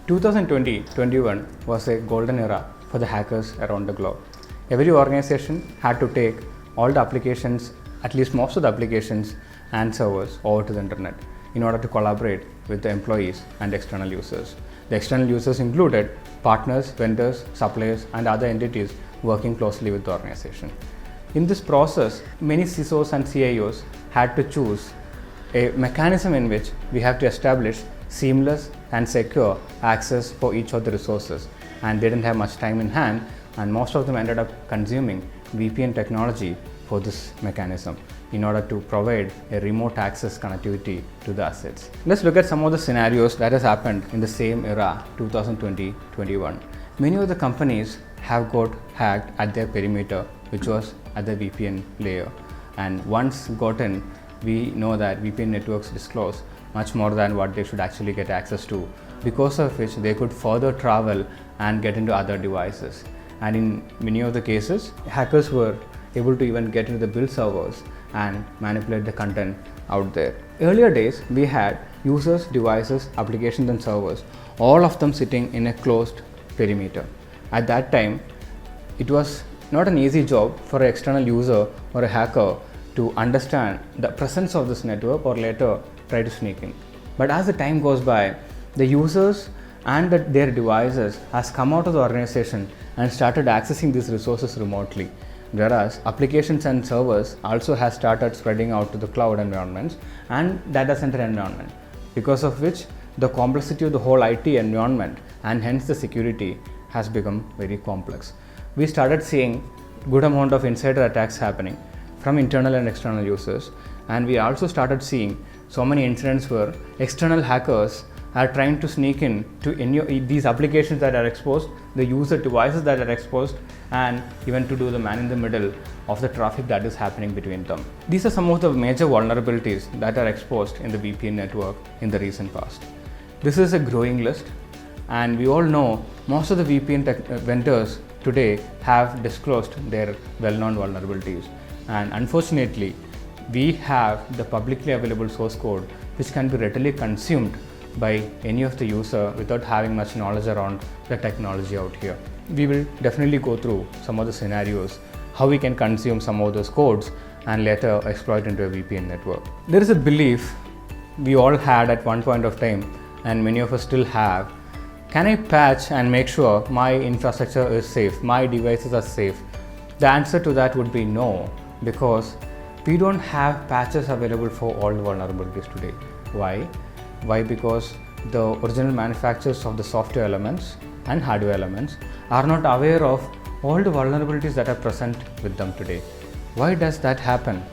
2020-21 was a golden era for the hackers around the globe. Every organization had to take all the applications, at least most of the applications and servers, over to the internet in order to collaborate with the employees and external users. The external users included partners, vendors, suppliers, and other entities working closely with the organization. In this process, many CISOs and CIOs had to choose a mechanism in which we have to establish seamless and secure access for each of the resources, and they didn't have much time in hand, and most of them ended up consuming VPN technology for this mechanism in order to provide a remote access connectivity to the assets. Let's look at some of the scenarios that has happened in the same era, 2020-21. Many of the companies have got hacked at their perimeter, which was at the VPN layer, and once gotten, we know that VPN networks disclose much more than what they should actually get access to, because of which they could further travel and get into other devices. And in many of the cases, hackers were able to even get into the build servers and manipulate the content out there. Earlier days, we had users, devices, applications and servers, all of them sitting in a closed perimeter. At that time, it was not an easy job for an external user or a hacker to understand the presence of this network or later try to sneak in. But as the time goes by, the users and their devices has come out of the organization and started accessing these resources remotely, whereas applications and servers also has started spreading out to the cloud environments and data center environment, because of which the complexity of the whole IT environment and hence the security has become very complex. We started seeing good amount of insider attacks happening from internal and external users, and we also started seeing so many incidents where external hackers are trying to sneak in to any of these applications that are exposed, the user devices that are exposed, and even to do the man in the middle of the traffic that is happening between them. These are some of the major vulnerabilities that are exposed in the VPN network in the recent past. This is a growing list, and we all know most of the VPN vendors today have disclosed their well-known vulnerabilities, and unfortunately we have the publicly available source code which can be readily consumed by any of the user without having much knowledge around the technology out here. We will definitely go through some of the scenarios, how we can consume some of those codes and later exploit into a VPN network. There is a belief we all had at one point of time, and many of us still have: can I patch and make sure my infrastructure is safe, my devices are safe? The answer to that would be no, because we don't have patches available for all the vulnerabilities today. Why? Because the original manufacturers of the software elements and hardware elements are not aware of all the vulnerabilities that are present with them today. Why does that happen?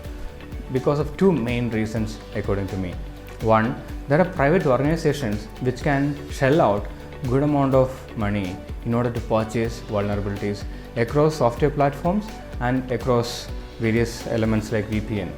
Because of two main reasons according to me. One, there are private organizations which can shell out good amount of money in order to purchase vulnerabilities across software platforms and across various elements like VPN.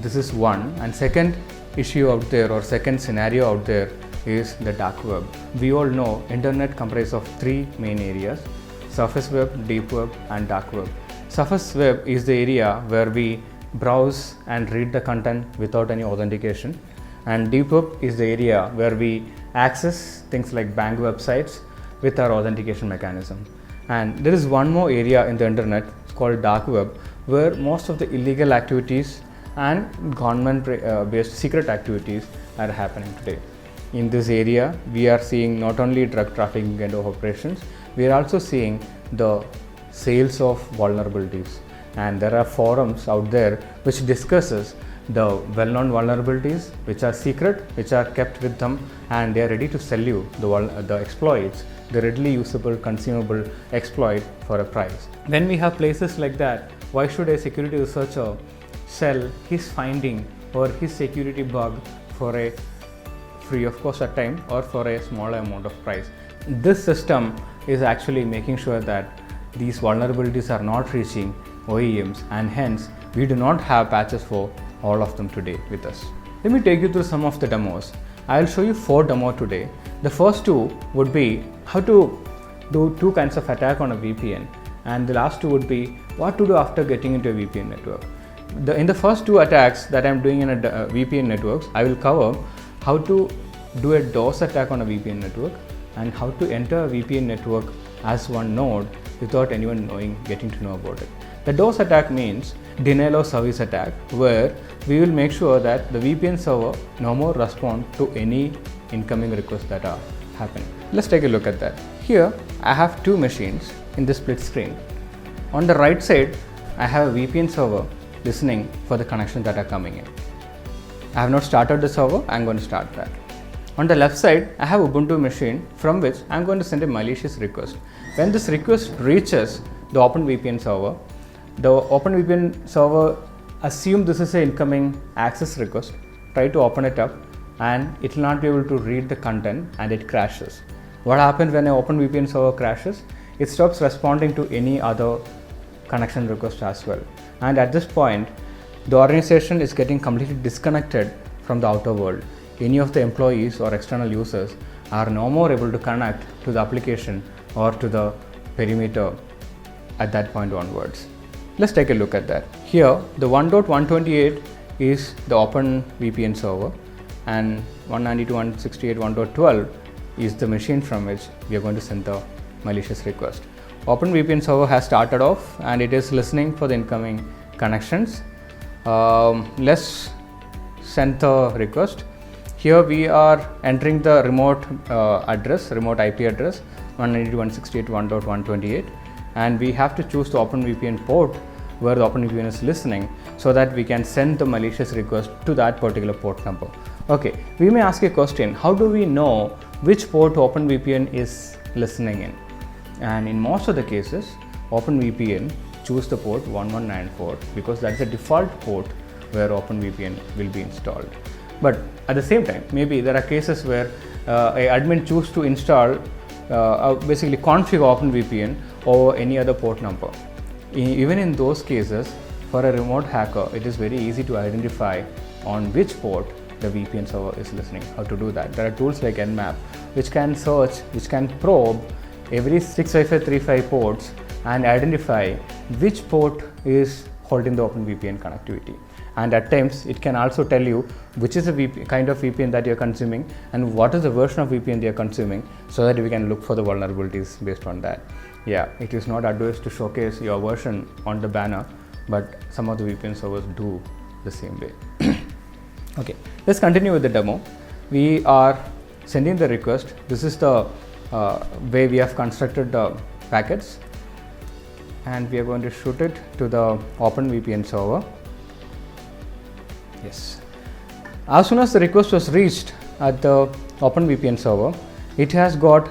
This is one. And second issue out there, or second scenario out there, is the dark web. We all know internet comprises of three main areas: surface web, deep web and dark web. Surface web is the area where we browse and read the content without any authentication, and deep web is the area where we access things like bank websites with our authentication mechanism. And there is one more area in the internet, it's called dark web, where most of the illegal activities and government based secret activities are happening today. In this area, we are seeing not only drug trafficking kind of operations, we are also seeing the sales of vulnerabilities, and there are forums out there which discusses the well-known vulnerabilities which are secret, which are kept with them, and they are ready to sell you the exploits, the readily usable, consumable exploit for a price. When we have places like that, why should a security researcher sell his finding or his security bug for a free of cost at time or for a smaller amount of price? This system is actually making sure that these vulnerabilities are not reaching OEMs, and hence we do not have patches for all of them today with us. Let me take you through some of the demos. I'll show you 4 demos today. The first 2 would be how to do 2 kinds of attack on a VPN, and the last 2 would be what to do after getting into a VPN network. In the first 2 attacks that I'm doing in a VPN networks, I will cover how to do a DOS attack on a VPN network, and how to enter a VPN network as one node without anyone getting to know about it. The DOS attack means denial of service attack, where we will make sure that the VPN server no more respond to any incoming requests that are happening. Let's take a look at that. Here I have two machines in the split screen. On the right side, I have a VPN server listening for the connections that are coming in. I have not started the server, I am going to start that. On the left side, I have Ubuntu machine from which I am going to send a malicious request. When this request reaches the OpenVPN server, the OpenVPN server assume this is an incoming access request, try to open it up, and it will not be able to read the content and it crashes. What happens when an OpenVPN server crashes? It stops responding to any other connection request as well. And at this point, the organization is getting completely disconnected from the outer world. Any of the employees or external users are no more able to connect to the application or to the perimeter at that point onwards. Let's take a look at that. Here, the 1.128 is the OpenVPN server, and 192.168.1.12 is the machine from which we are going to send the malicious request. OpenVPN server has started off and it is listening for the incoming connections. Let's send the request. Here we are entering the remote remote IP address 192.168.1.128, and we have to choose the OpenVPN port where the OpenVPN is listening so that we can send the malicious request to that particular port number. Okay, we may ask a question, how do we know which port OpenVPN is listening in? And in most of the cases, OpenVPN choose the port 1194 because that's the default port where OpenVPN will be installed. But at the same time, maybe there are cases where a admin choose to install basically configure OpenVPN over any other port number. Even in those cases, for a remote hacker, it is very easy to identify on which port the VPN server is listening. How to do that? There are tools like Nmap which can search, which can probe every 65535 ports and identify which port is holding the OpenVPN connectivity. And at times it can also tell you which is the kind of VPN that you are consuming and what is the version of VPN they are consuming, so that we can look for the vulnerabilities based on that. Yeah, it is not advised to showcase your version on the banner, but some of the VPN servers do the same way. Okay, let's continue with the demo. We are sending the request. This is the way we have constructed the packets, and we are going to shoot it to the OpenVPN server. Yes. As soon as the request was reached at the OpenVPN server, it has got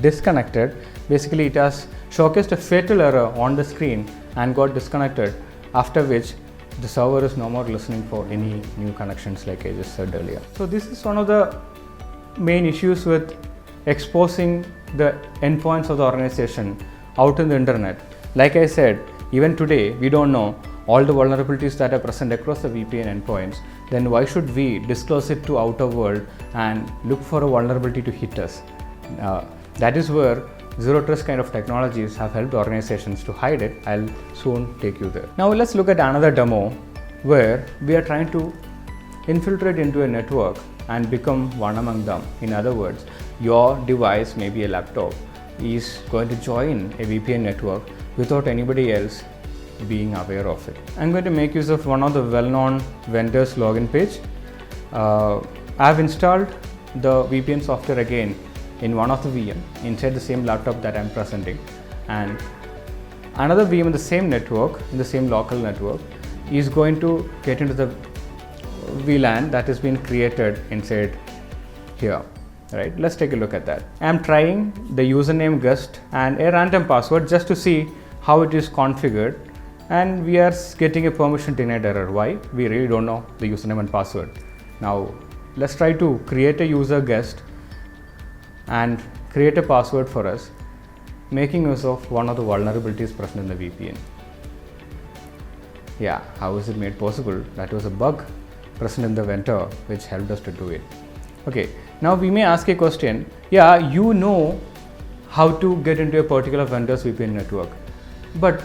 disconnected. Basically, it has showcased a fatal error on the screen and got disconnected, after which the server is no more listening for any new connections, like I just said earlier. So this is one of the main issues with exposing the endpoints of the organization out in the internet. Like I said, even today we don't know all the vulnerabilities that are present across the VPN endpoints. Then why should we disclose it to outer world and look for a vulnerability to hit us? That is where zero trust kind of technologies have helped organizations to hide it. I'll soon take you there. Now let's look at another demo where we are trying to infiltrate into a network and become one among them. In other words, your device, maybe a laptop, is going to join a VPN network without anybody else being aware of it. I'm going to make use of one of the well-known vendors login page. I've installed the VPN software again in one of the VM inside the same laptop that I'm presenting, and another VM in the same network, in the same local network, is going to get into the VLAN that has been created inside here. Right, let's take a look at that. I'm trying the username guest and a random password just to see how it is configured, and we are getting a permission denied error. Why? We really don't know the username and password. Now let's try to create a user guest and create a password for us, making use of one of the vulnerabilities present in the VPN. Yeah, how is it made possible? That was a bug present in the vendor which helped us to do it. Okay, now we may ask a question. Yeah, you know how to get into a particular vendor's VPN network, but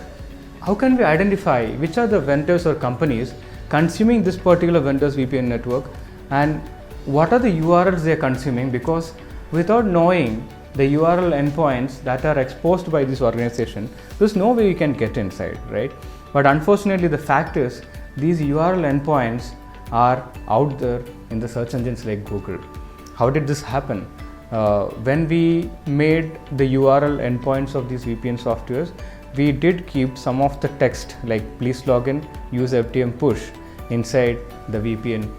how can we identify which are the vendors or companies consuming this particular vendor's VPN network, and what are the URLs they are consuming? Because without knowing the URL endpoints that are exposed by this organization, there's no way you can get inside, right? But unfortunately, the fact is these URL endpoints are out there in the search engines like Google. How did this happen? When we made the URL endpoints of these VPN softwares, we did keep some of the text like please login, use FTM push inside the VPN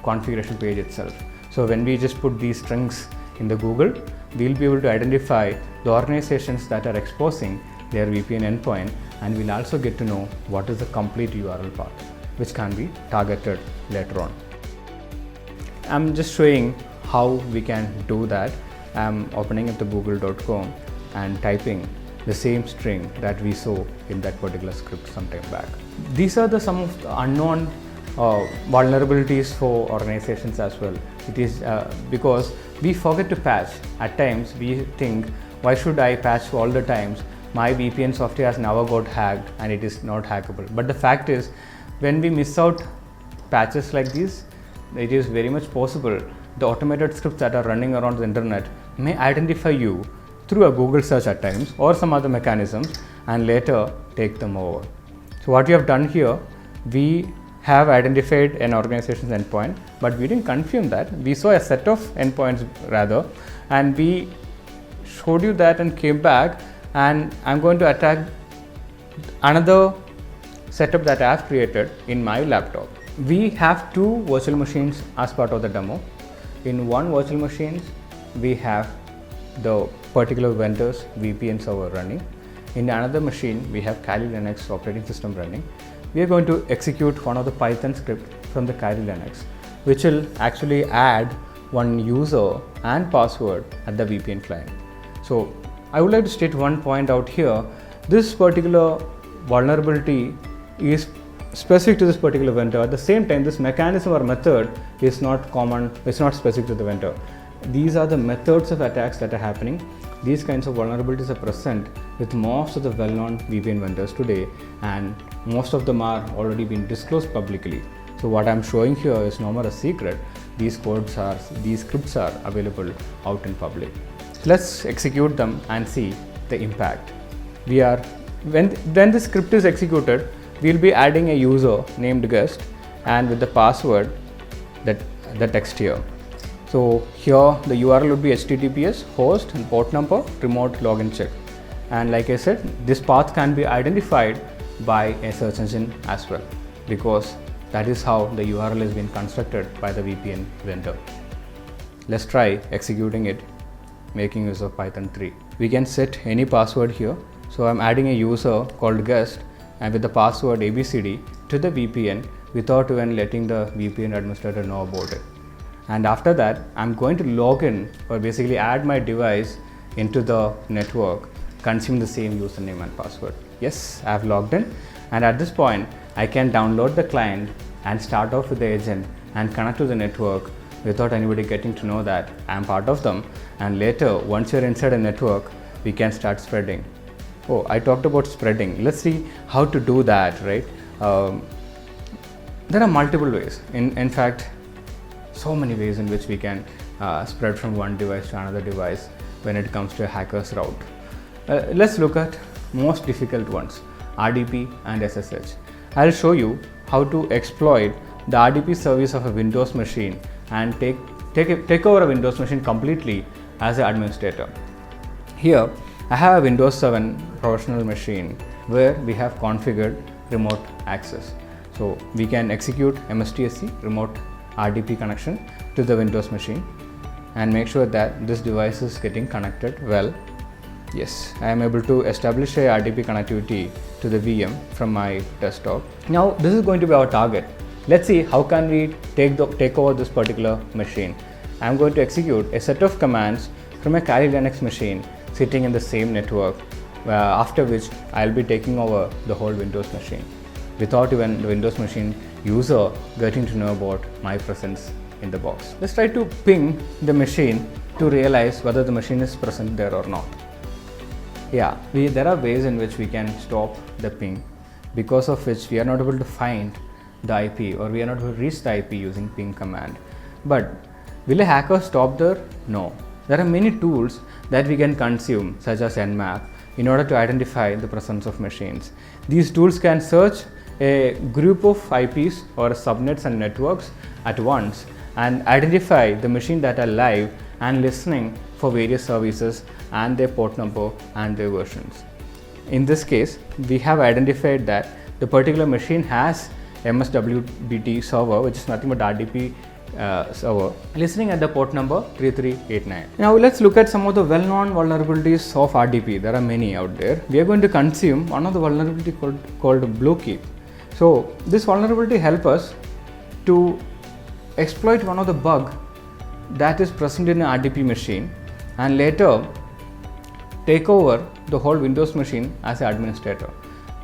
configuration page itself. So when we just put these strings in the Google, we'll be able to identify the organizations that are exposing their VPN endpoint, and we'll also get to know what is the complete URL path, which can be targeted later on. I'm just showing how we can do that. I'm opening up the google.com and typing the same string that we saw in that particular script some time back. These are some of the unknown vulnerabilities for organizations as well. It is because we forget to patch. At times we think, why should I patch all the times? My VPN software has never got hacked and it is not hackable. But the fact is, when we miss out patches like these, it is very much possible the automated scripts that are running around the internet may identify you through a Google search at times or some other mechanisms and later take them over. So what we have done here, we have identified an organization's endpoint, but we didn't confirm that. We saw a set of endpoints rather, and we showed you that and came back, and I'm going to attack another setup that I have created in my laptop. We have two virtual machines as part of the demo. In one virtual machine, we have the particular vendor's VPN server running. In another machine, we have Kali Linux operating system running. We are going to execute one of the Python script from the Kali Linux, which will actually add one user and password at the VPN client. So I would like to state one point out here. This particular vulnerability is specific to this particular vendor. At the same time, this mechanism or method is not common, it's not specific to the vendor. These are the methods of attacks that are happening. These kinds of vulnerabilities are present with most of the well-known VPN vendors today, and most of them are already been disclosed publicly. So what I'm showing here is no more a secret. These scripts are available out in public. So let's execute them and see the impact. When the script is executed, we'll be adding a user named guest and with the password that the text here. So here the URL would be https host and port number remote login check, and like I said, this path can be identified by a search engine as well, because that is how the URL has been constructed by the VPN vendor. Let's try executing it, making use of Python 3. We can set any password here. So I'm adding a user called guest and with the password ABCD to the VPN without even letting the VPN administrator know about it. And after that, I'm going to log in or basically add my device into the network, consuming the same username and password. Yes, I've logged in, and at this point, I can download the client and start off with the agent and connect to the network without anybody getting to know that I'm part of them. And later, once you're inside a network, we can start spreading. Oh, I talked about spreading. Let's see how to do that, right? There are multiple ways. In fact, so many ways in which we can spread from one device to another device when it comes to a hacker's route. Let's look at most difficult ones, RDP and SSH. I'll show you how to exploit the RDP service of a Windows machine and take over a Windows machine completely as an administrator. Here, I have a Windows 7 professional machine where we have configured remote access. So we can execute MSTSC, remote RDP connection to the Windows machine, and make sure that this device is getting connected well. Yes, I am able to establish a RDP connectivity to the VM from my desktop. Now this is going to be our target. Let's see how can we take over this particular machine. I am going to execute a set of commands from a Kali Linux machine sitting in the same network, after which I'll be taking over the whole Windows machine without even the Windows machine user getting to know about my presence in the box. Let's try to ping the machine to realize whether the machine is present there or not. Yeah, there are ways in which we can stop the ping, because of which we are not able to find the IP or we are not able to reach the IP using ping command. But will a hacker stop there? No. there are many tools that we can consume, such as Nmap, in order to identify the presence of machines. These tools can search a group of IPs or subnets and networks at once and identify the machine that are live and listening for various services and their port number and their versions. In this case, we have identified that the particular machine has MSWBT server, which is nothing but RDP server, listening at the port number 3389. Now let's look at some of the well-known vulnerabilities of RDP. There are many out there. We are going to consume one of the vulnerability called BlueKeep. So this vulnerability helps us to exploit one of the bug that is present in an RDP machine and later take over the whole Windows machine as an administrator,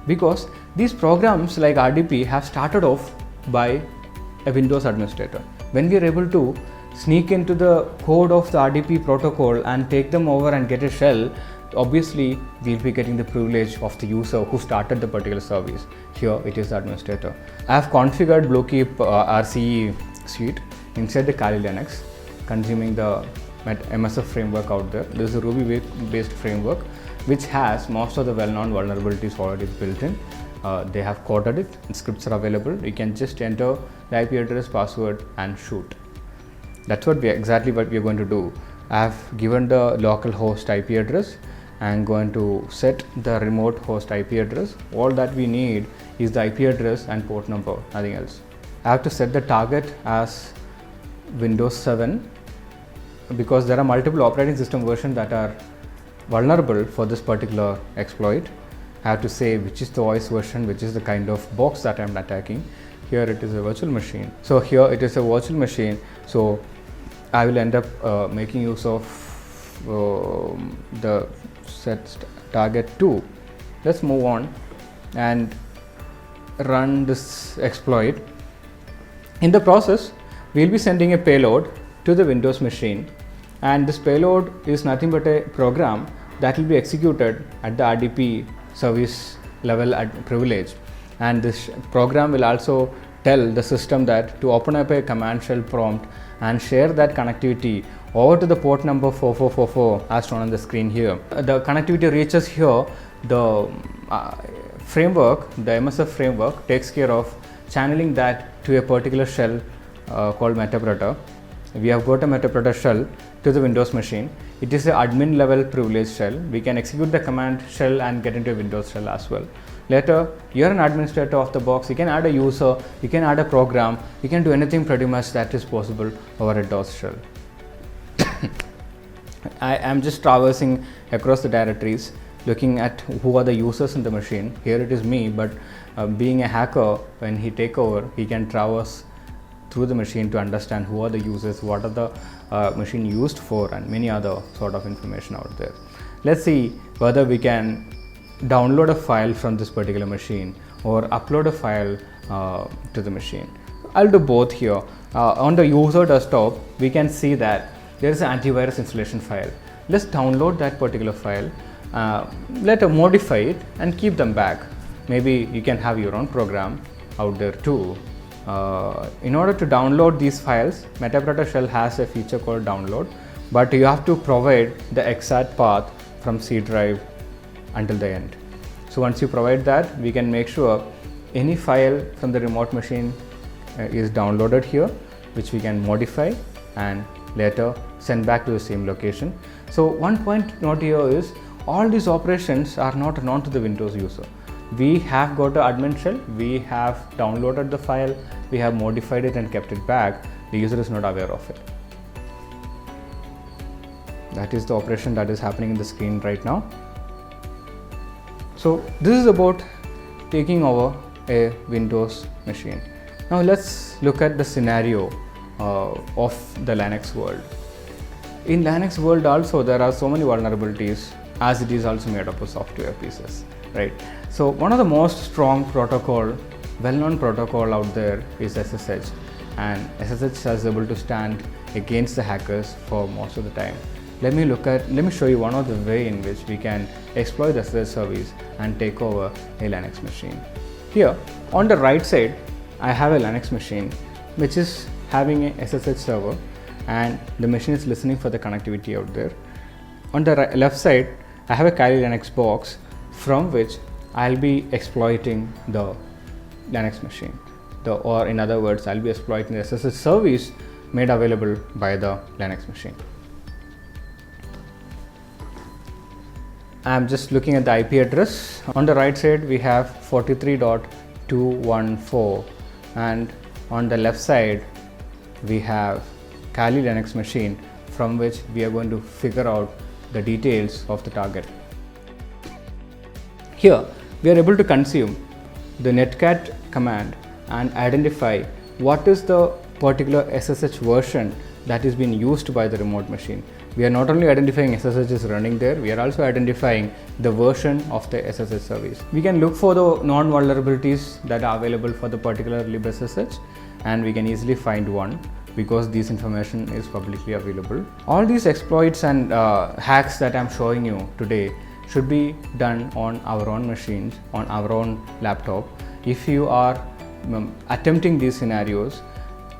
because these programs like RDP have started off by a Windows administrator. When we are able to sneak into the code of the RDP protocol and take them over and get a shell, obviously we'll be getting the privilege of the user who started the particular service. Here it is the administrator. I have configured BlueKeep RCE suite inside the Kali Linux, consuming the MSF framework out there. This is a Ruby based framework which has most of the well-known vulnerabilities already built in. They have coded it and scripts are available. You can just enter the IP address, password and shoot. That's exactly what we are going to do. I have given the local host IP address. I am going to set the remote host IP address. All that we need is the IP address and port number, nothing else. I have to set the target as Windows 7 because there are multiple operating system versions that are vulnerable for this particular exploit. I have to say which is the OS version, which is the kind of box that I am attacking. Here it is a virtual machine. So here it is a virtual machine. So I will end up making use of the set target 2. Let's move on and run this exploit. In the process, we'll be sending a payload to the Windows machine, and this payload is nothing but a program that will be executed at the RDP service level at privilege, and this program will also tell the system that to open up a command shell prompt and share that connectivity over to the port number 4444 as shown on the screen here. The connectivity reaches here. The framework, the MSF framework, takes care of channeling that to a particular shell called Metapredator. We have got a Metapredator shell to the Windows machine. It is an admin level privilege shell. We can execute the command shell and get into a Windows shell as well. Later, you are an administrator of the box. You can add a user, you can add a program, you can do anything pretty much that is possible over a DOS shell. I am just traversing across the directories, looking at who are the users in the machine. Here it is me, but being a hacker, when he take over, he can traverse through the machine to understand who are the users, what are the machine used for, and many other sort of information out there. Let's see whether we can download a file from this particular machine or upload a file to the machine. I'll do both here. On the user desktop, we can see that there is an antivirus installation file. Let's download that particular file, let us modify it and keep them back. Maybe you can have your own program out there too. In order to download these files, Metapredator shell has a feature called download, but you have to provide the exact path from C drive until the end. So once you provide that, we can make sure any file from the remote machine is downloaded here, which we can modify and later send back to the same location. So one point note here is all these operations are not known to the Windows user. We have got an admin shell, we have downloaded the file, we have modified it and kept it back. The user is not aware of it. That is the operation that is happening in the screen right now. So this is about taking over a Windows machine. Now let's look at the scenario of the Linux world. In Linux world also there are so many vulnerabilities, as it is also made up of software pieces, right? So one of the most strong protocol, well-known protocol out there is SSH, and SSH is able to stand against the hackers for most of the time. Let me show you one of the way in which we can exploit the SSH service and take over a Linux machine. Here on the right side, I have a Linux machine which is having a SSH server, and the machine is listening for the connectivity out there. On the left side, I have a Kali Linux box from which I'll be exploiting the Linux machine. Or in other words, I'll be exploiting the SSH service made available by the Linux machine. I'm just looking at the IP address. On the right side, we have 43.214, and on the left side, we have Kali Linux machine from which we are going to figure out the details of the target. Here, we are able to consume the netcat command and identify what is the particular SSH version that is being used by the remote machine. We are not only identifying SSH is running there, we are also identifying the version of the SSH service. We can look for the non-vulnerabilities that are available for the particular libSSH, and we can easily find one because this information is publicly available. All these exploits and hacks that I'm showing you today should be done on our own machines, on our own laptop. If you are attempting these scenarios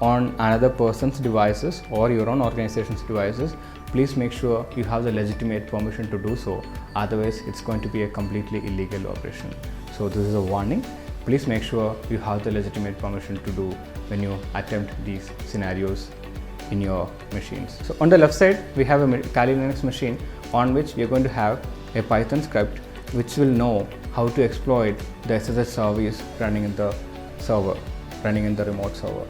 on another person's devices or your own organization's devices, please make sure you have the legitimate permission to do so. Otherwise, it's going to be a completely illegal operation. So this is a warning. Please make sure you have the legitimate permission to do when you attempt these scenarios in your machines. So on the left side, we have a Kali Linux machine on which we are going to have a Python script which will know how to exploit the SSH service running in the server, running in the remote server.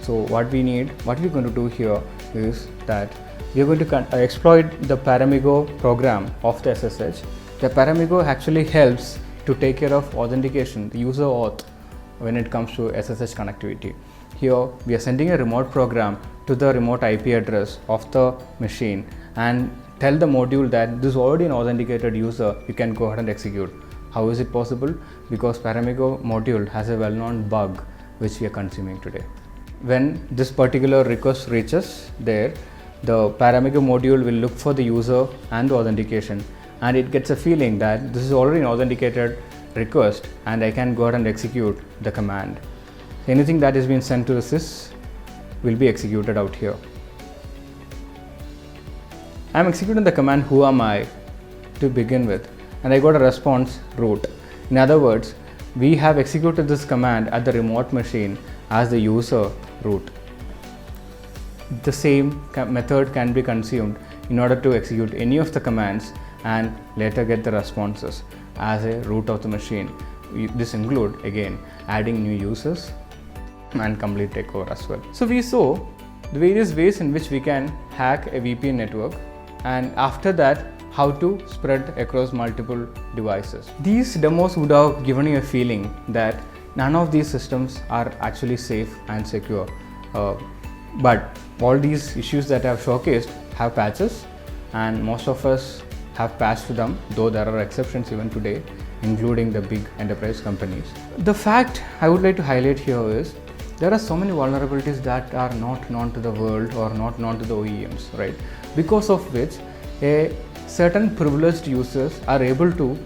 So what we're going to do here is that we are going to exploit the Paramigo program of the SSH. The Paramigo actually helps to take care of authentication, the user auth, when it comes to SSH connectivity. Here we are sending a remote program to the remote IP address of the machine and tell the module that this is already an authenticated user, you can go ahead and execute. How is it possible? Because Paramigo module has a well-known bug which we are consuming today. When this particular request reaches there, the Paramigo module will look for the user and the authentication, and it gets a feeling that this is already an authenticated request and I can go ahead and execute the command. Anything that is being sent to the sys will be executed out here. I am executing the command who am I to begin with, and I got a response root. In other words, we have executed this command at the remote machine as the user root. The same method can be consumed in order to execute any of the commands and later get the responses as a root of the machine. This include again adding new users and complete takeover as well. So we saw the various ways in which we can hack a VPN network, and after that how to spread across multiple devices. These demos would have given you a feeling that none of these systems are actually safe and secure, but all these issues that I have showcased have patches, and most of us have patched them, though there are exceptions even today, including the big enterprise companies. The fact I would like to highlight here is there are so many vulnerabilities that are not known to the world or not known to the OEMs, right? Because of which a certain privileged users are able to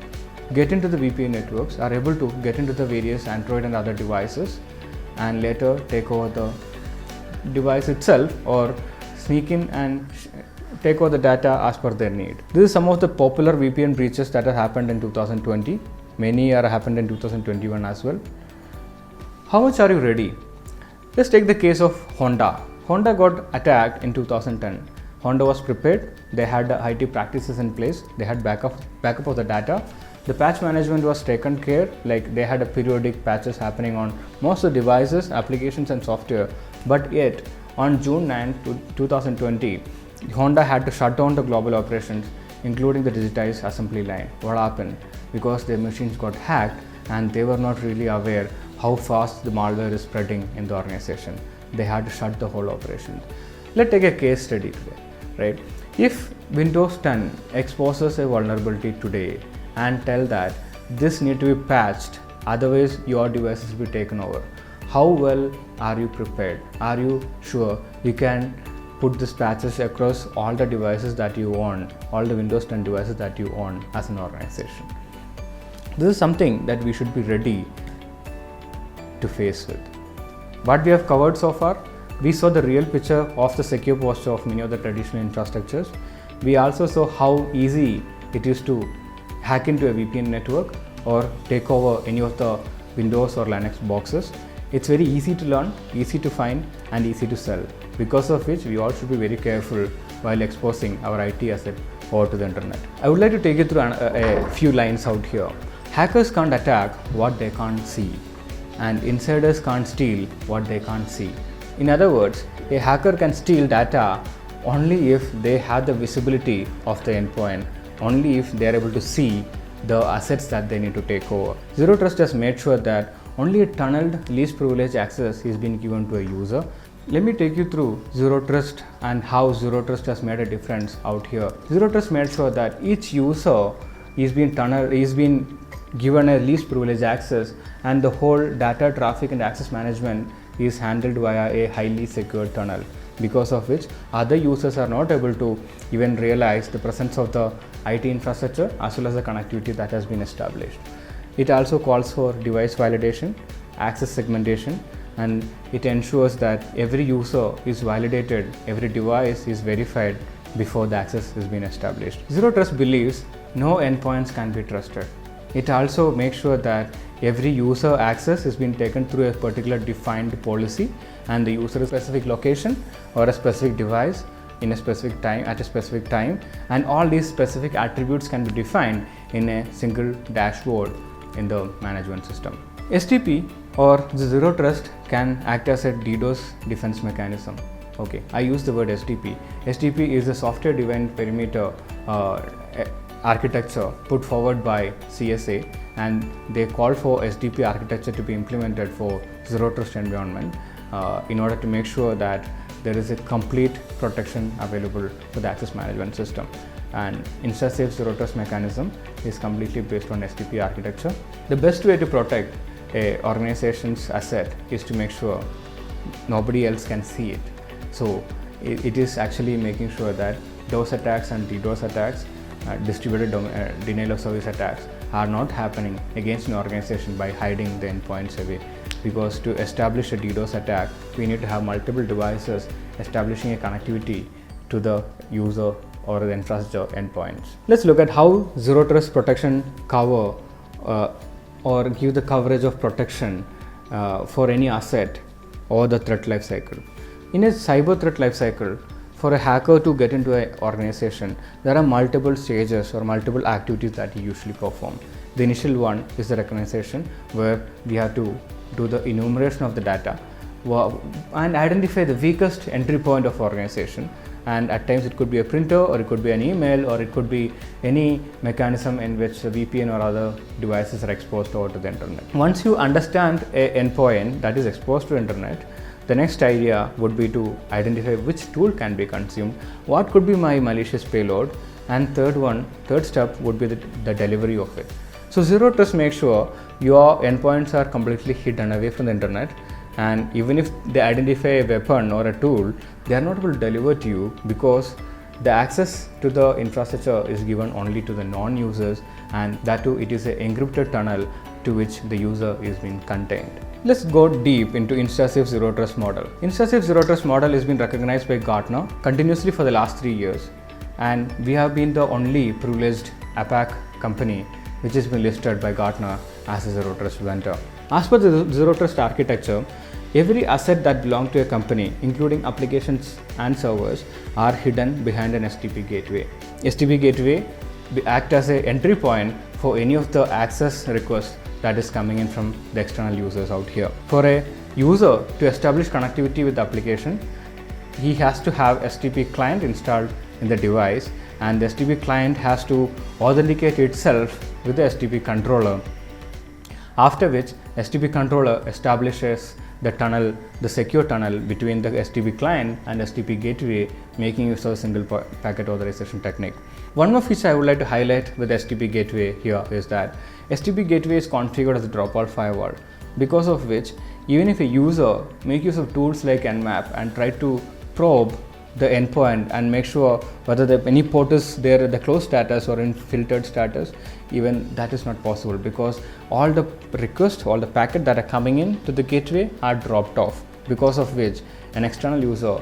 get into the VPN networks, are able to get into the various Android and other devices and later take over the device itself or sneak in and take over the data as per their need. This is some of the popular VPN breaches that have happened in 2020. Many are happened in 2021 as well. How much are you ready? Let's take the case of Honda. Honda got attacked in 2010. Honda was prepared. They had the IT practices in place. They had backup of the data. The patch management was taken care, like they had a periodic patches happening on most of the devices, applications and software. But yet on June 9, 2020, Honda had to shut down the global operations, including the digitized assembly line. What happened? Because their machines got hacked and they were not really aware how fast the malware is spreading in the organization. They had to shut the whole operation. Let's take a case study today, right? If Windows 10 exposes a vulnerability today and tell that this need to be patched, otherwise your devices will be taken over, how well are you prepared? Are you sure you can put these patches across all the devices that you own, all the Windows 10 devices that you own as an organization? This is something that we should be ready to face with. What we have covered so far, we saw the real picture of the secure posture of many of the traditional infrastructures. We also saw how easy it is to hack into a VPN network or take over any of the Windows or Linux boxes. It's very easy to learn, easy to find, and easy to sell, because of which we all should be very careful while exposing our IT asset over to the internet. I would like to take you through a few lines out here. Hackers can't attack what they can't see, and insiders can't steal what they can't see. In other words, a hacker can steal data only if they have the visibility of the endpoint, only if they are able to see the assets that they need to take over. Zero Trust has made sure that only a tunneled least privilege access is being given to a user. Let me take you through Zero Trust and how Zero Trust has made a difference out here. Zero Trust made sure that each user is being given a least privilege access, and the whole data traffic and access management is handled via a highly secured tunnel, because of which other users are not able to even realize the presence of the IT infrastructure as well as the connectivity that has been established. It also calls for device validation, access segmentation, and it ensures that every user is validated, every device is verified before the access has been established. Zero Trust believes no endpoints can be trusted. It also makes sure that every user access is being taken through a particular defined policy, and the user is a specific location or a specific device in a specific time at a specific time, and all these specific attributes can be defined in a single dashboard in the management system. STP or the Zero Trust can act as a DDoS defense mechanism. Okay, I use the word STP. STP is a software defined perimeter architecture put forward by CSA, and they call for SDP architecture to be implemented for Zero Trust environment in order to make sure that there is a complete protection available for the access management system. And InstaSafe Zero Trust mechanism is completely based on SDP architecture. The best way to protect a organization's asset is to make sure nobody else can see it. So it is actually making sure that DOS attacks and DDoS attacks, distributed denial of service attacks, are not happening against an organization by hiding the endpoints away. Because to establish a DDoS attack, we need to have multiple devices establishing a connectivity to the user or the infrastructure endpoints. Let's look at how Zero Trust protection cover or give the coverage of protection for any asset or the threat lifecycle. In a cyber threat lifecycle, for a hacker to get into an organization, there are multiple stages or multiple activities that he usually perform. The initial one is the recognition, where we have to do the enumeration of the data and identify the weakest entry point of organization. And at times it could be a printer, or it could be an email, or it could be any mechanism in which the VPN or other devices are exposed over to the internet. Once you understand an endpoint that is exposed to internet, the next idea would be to identify which tool can be consumed, what could be my malicious payload, and third step would be the delivery of it. So Zero Trust makes sure your endpoints are completely hidden away from the internet, and even if they identify a weapon or a tool, they are not able to deliver to you, because the access to the infrastructure is given only to the non-users, and that too it is an encrypted tunnel to which the user is being contained. Let's go deep into InstaSafe Zero Trust model. InstaSafe Zero Trust model has been recognized by Gartner continuously for the last 3 years, and we have been the only privileged APAC company which has been listed by Gartner as a Zero Trust vendor. As per the Zero Trust architecture, every asset that belongs to a company, including applications and servers, are hidden behind an STP gateway. STP gateway act as an entry point for any of the access requests that is coming in from the external users out here. For a user to establish connectivity with the application, he has to have STP client installed in the device, and the STP client has to authenticate itself with the STP controller, after which STP controller establishes the tunnel, the secure tunnel between the STP client and STP gateway, making use of a single packet authorization technique. One more feature I would like to highlight with STP gateway here is that STP gateway is configured as a dropout firewall, because of which even if a user make use of tools like Nmap and try to probe the endpoint and make sure whether any port is there at the closed status or in filtered status, even that is not possible, because all the requests, all the packets that are coming in to the gateway are dropped off, because of which an external user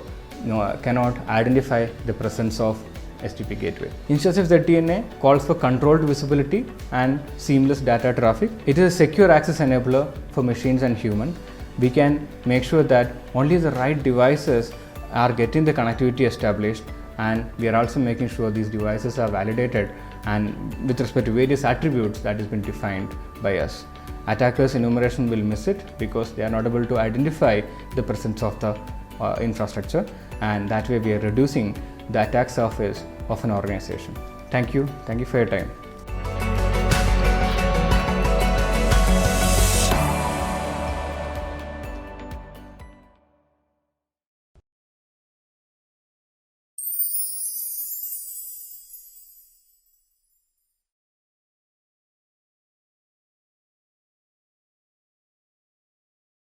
cannot identify the presence of HTTP gateway. Instead of ZTNA calls for controlled visibility and seamless data traffic. It is a secure access enabler for machines and humans. We can make sure that only the right devices are getting the connectivity established, and we are also making sure these devices are validated and with respect to various attributes that has been defined by us. Attackers' enumeration will miss it because they are not able to identify the presence of the infrastructure, and that way we are reducing the attack surface of an organization. Thank you for your time.